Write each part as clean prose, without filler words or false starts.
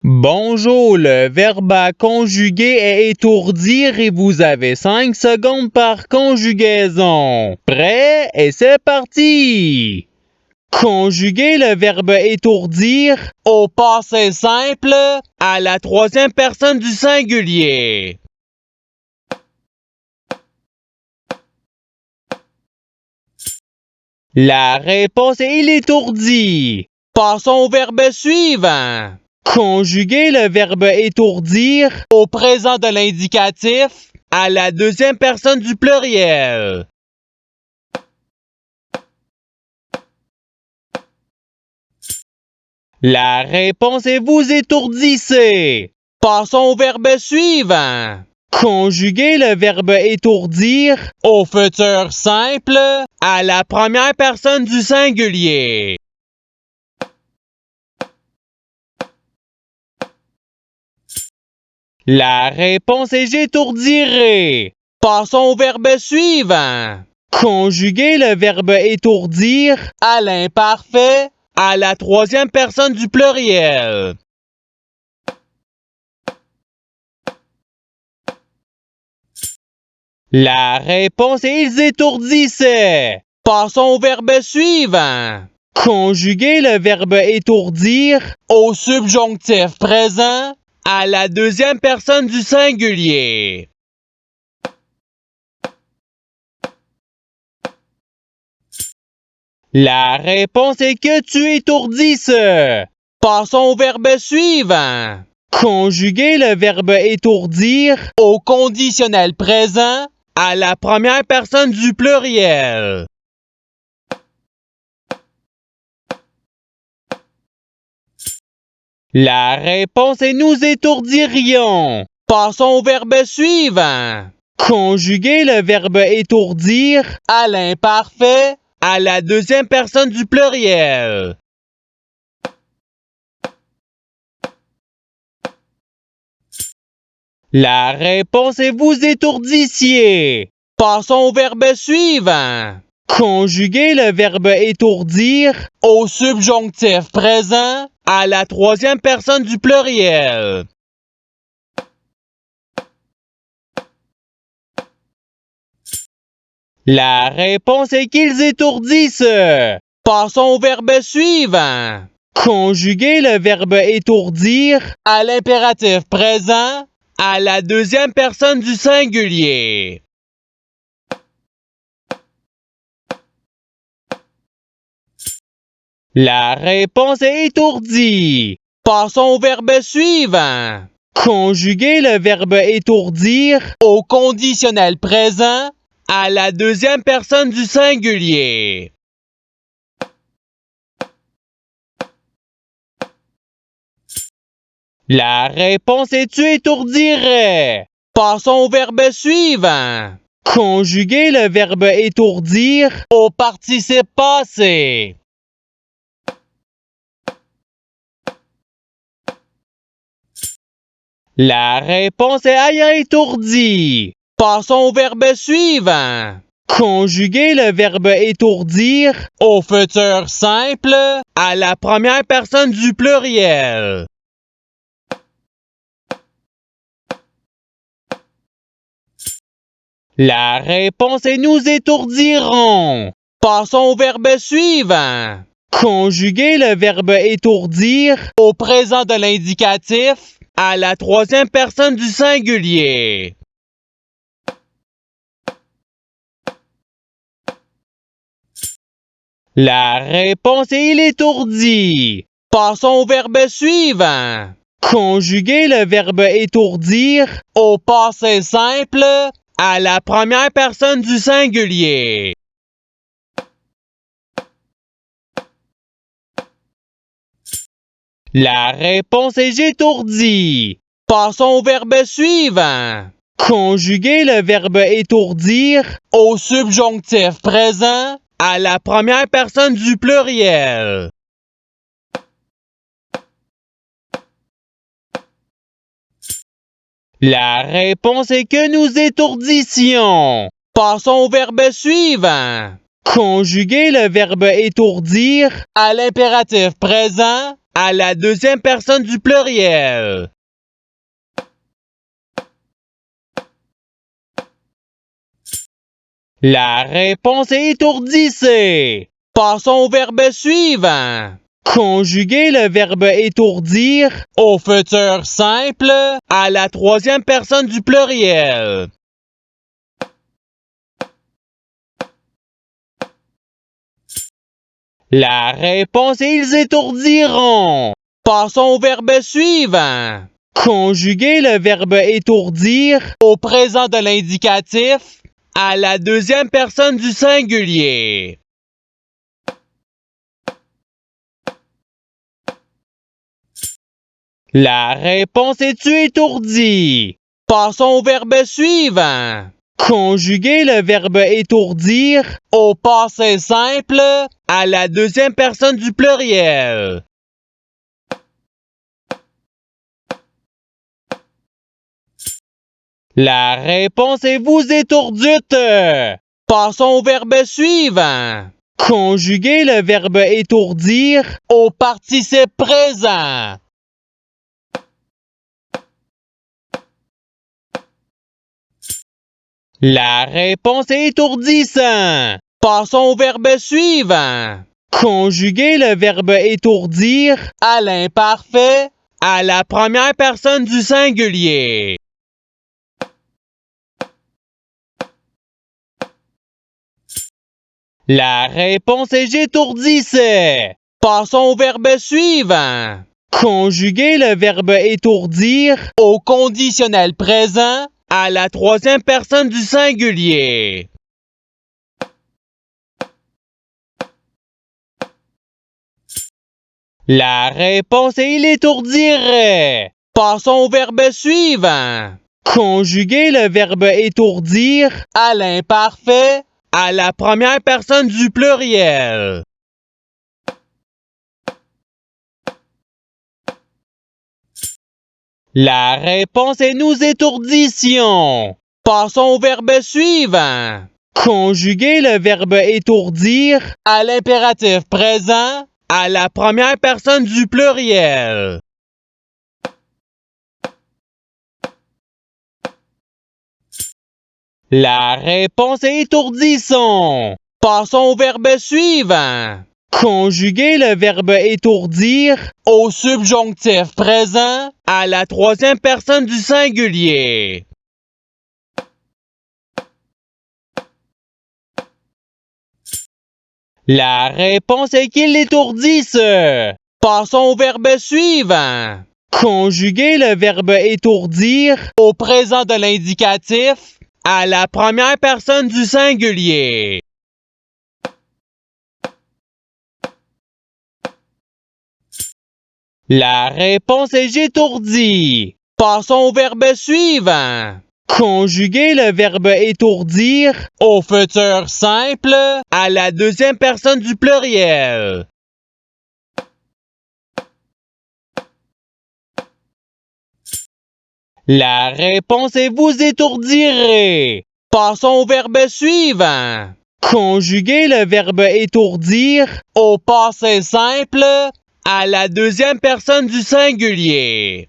Bonjour, le verbe à conjuguer est étourdir et vous avez 5 secondes par conjugaison. Prêt? Et c'est parti! Conjuguer le verbe étourdir au passé simple à la troisième personne du singulier. La réponse est il étourdit. Passons au verbe suivant. Conjuguer le verbe étourdir au présent de l'indicatif à la deuxième personne du pluriel. La réponse est vous étourdissez. Passons au verbe suivant. Conjuguer le verbe étourdir au futur simple à la première personne du singulier. La réponse est j'étourdirai. Passons au verbe suivant. Conjuguer le verbe étourdir à l'imparfait à la troisième personne du pluriel. La réponse est ils étourdissaient. Passons au verbe suivant. Conjuguer le verbe étourdir au subjonctif présent à la deuxième personne du singulier. La réponse est que tu étourdisses. Passons au verbe suivant. Conjuguer le verbe étourdir au conditionnel présent à la première personne du pluriel. La réponse est nous étourdirions. Passons au verbe suivant. Conjuguer le verbe étourdir à l'imparfait à la deuxième personne du pluriel. La réponse est vous étourdissiez. Passons au verbe suivant. Conjuguer le verbe étourdir au subjonctif présent à la troisième personne du pluriel. La réponse est qu'ils étourdissent. Passons au verbe suivant. Conjuguer le verbe étourdir à l'impératif présent à la deuxième personne du singulier. La réponse est étourdie. Passons au verbe suivant. Conjuguer le verbe étourdir au conditionnel présent à la deuxième personne du singulier. La réponse est tu étourdirais. Passons au verbe suivant. Conjuguer le verbe étourdir au participe passé. La réponse est ayant étourdi. Passons au verbe suivant. Conjuguer le verbe étourdir au futur simple à la première personne du pluriel. La réponse est nous étourdirons. Passons au verbe suivant. Conjuguer le verbe étourdir au présent de l'indicatif à la troisième personne du singulier. La réponse est il étourdi. Passons au verbe suivant. Conjuguer le verbe étourdir au passé simple à la première personne du singulier. La réponse est j'étourdis. Passons au verbe suivant. Conjuguer le verbe étourdir au subjonctif présent à la première personne du pluriel. La réponse est que nous étourdissions. Passons au verbe suivant. Conjuguer le verbe étourdir à l'impératif présent à la deuxième personne du pluriel. La réponse est étourdissez. Passons au verbe suivant. Conjuguer le verbe étourdir au futur simple à la troisième personne du pluriel. La réponse est ils étourdiront. Passons au verbe suivant. Conjuguer le verbe étourdir au présent de l'indicatif à la deuxième personne du singulier. La réponse est tu étourdi. Passons au verbe suivant. Conjuguer le verbe étourdir au passé simple à la deuxième personne du pluriel. La réponse est vous étourdite. Passons au verbe suivant. Conjuguer le verbe étourdir au participe présent. La réponse est étourdissant. Passons au verbe suivant. Conjuguer le verbe étourdir à l'imparfait à la première personne du singulier. La réponse est j'étourdissais. Passons au verbe suivant. Conjuguer le verbe étourdir au conditionnel présent à la troisième personne du singulier. La réponse est il étourdirait. Passons au verbe suivant. Conjuguer le verbe étourdir à l'imparfait à la première personne du pluriel. La réponse est nous étourdissions. Passons au verbe suivant. Conjuguer le verbe étourdir à l'impératif présent à la première personne du pluriel. La réponse est étourdissons. Passons au verbe suivant. Conjuguer le verbe étourdir au subjonctif présent à la troisième personne du singulier. La réponse est qu'ils l'étourdissent. Passons au verbe suivant. Conjuguer le verbe étourdir au présent de l'indicatif à la première personne du singulier. La réponse est j'étourdis. Passons au verbe suivant. Conjuguer le verbe étourdir au futur simple à la deuxième personne du pluriel. La réponse est vous étourdirez. Passons au verbe suivant. Conjuguer le verbe étourdir au passé simple à la deuxième personne du singulier.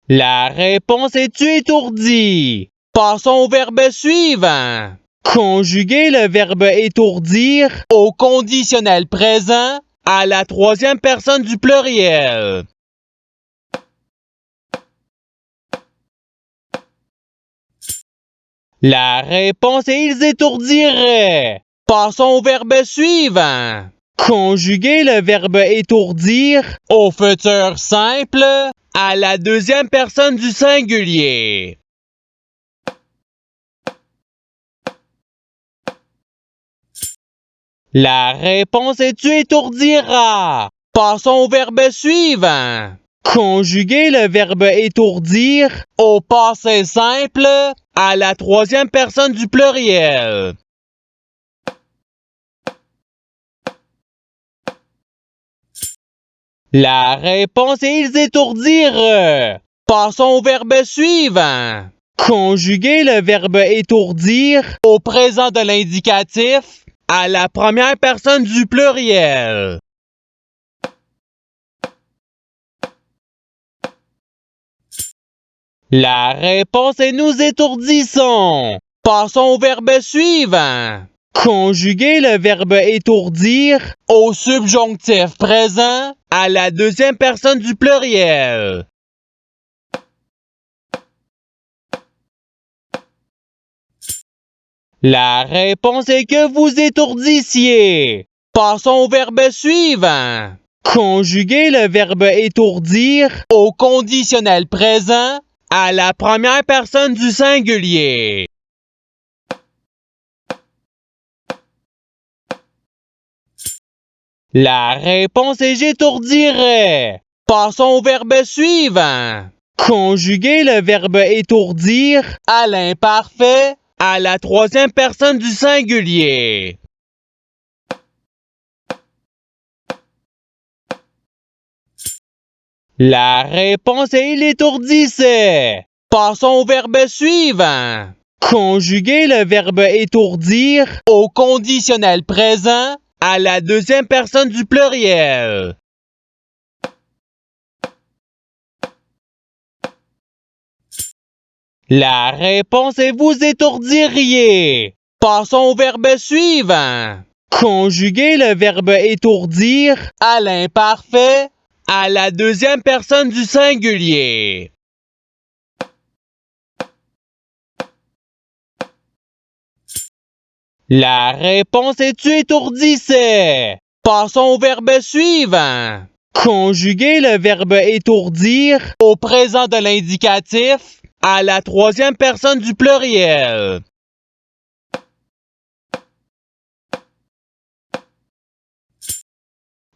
La réponse est tu étourdi. Passons au verbe suivant. Conjuguer le verbe étourdir au conditionnel présent à la troisième personne du pluriel. La réponse est ils étourdiraient. Passons au verbe suivant. Conjuguer le verbe étourdir au futur simple à la deuxième personne du singulier. La réponse est tu étourdiras. Passons au verbe suivant. Conjuguer le verbe étourdir au passé simple à la troisième personne du pluriel. La réponse est ils étourdirent. Passons au verbe suivant. Conjuguer le verbe étourdir au présent de l'indicatif à la première personne du pluriel. La réponse est nous étourdissons. Passons au verbe suivant. Conjuguer le verbe étourdir au subjonctif présent à la deuxième personne du pluriel. La réponse est que vous étourdissiez. Passons au verbe suivant. Conjuguer le verbe étourdir au conditionnel présent à la première personne du singulier. La réponse est j'étourdirais. Passons au verbe suivant. Conjuguer le verbe étourdir à l'imparfait à la troisième personne du singulier. La réponse est il étourdissait. Passons au verbe suivant. Conjuguer le verbe étourdir au conditionnel présent à la deuxième personne du pluriel. La réponse est vous étourdiriez. Passons au verbe suivant. Conjuguer le verbe étourdir à l'imparfait à la deuxième personne du singulier. La réponse est tu étourdissais. Passons au verbe suivant. Conjuguer le verbe étourdir au présent de l'indicatif à la troisième personne du pluriel.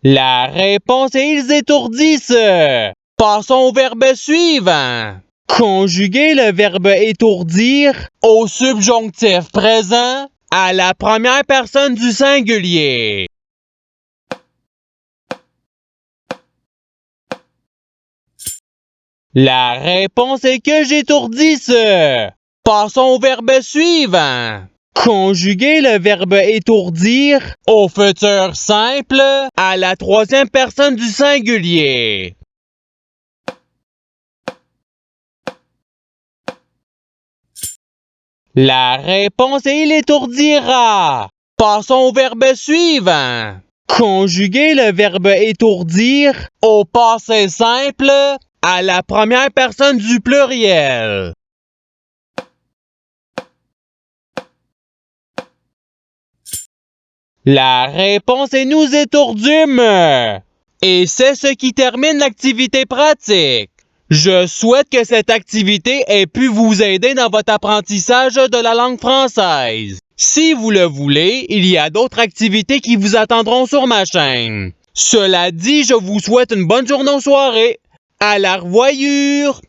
La réponse est ils étourdissent. Passons au verbe suivant. Conjuguer le verbe étourdir au subjonctif présent à la première personne du singulier. La réponse est que j'étourdisse. Passons au verbe suivant. Conjuguer le verbe étourdir au futur simple à la troisième personne du singulier. La réponse est il étourdira. Passons au verbe suivant. Conjuguer le verbe étourdir au passé simple à la première personne du pluriel. La réponse est nous étourdûmes. Et c'est ce qui termine l'activité pratique. Je souhaite que cette activité ait pu vous aider dans votre apprentissage de la langue française. Si vous le voulez, il y a d'autres activités qui vous attendront sur ma chaîne. Cela dit, je vous souhaite une bonne journée ou soirée. À la revoyure!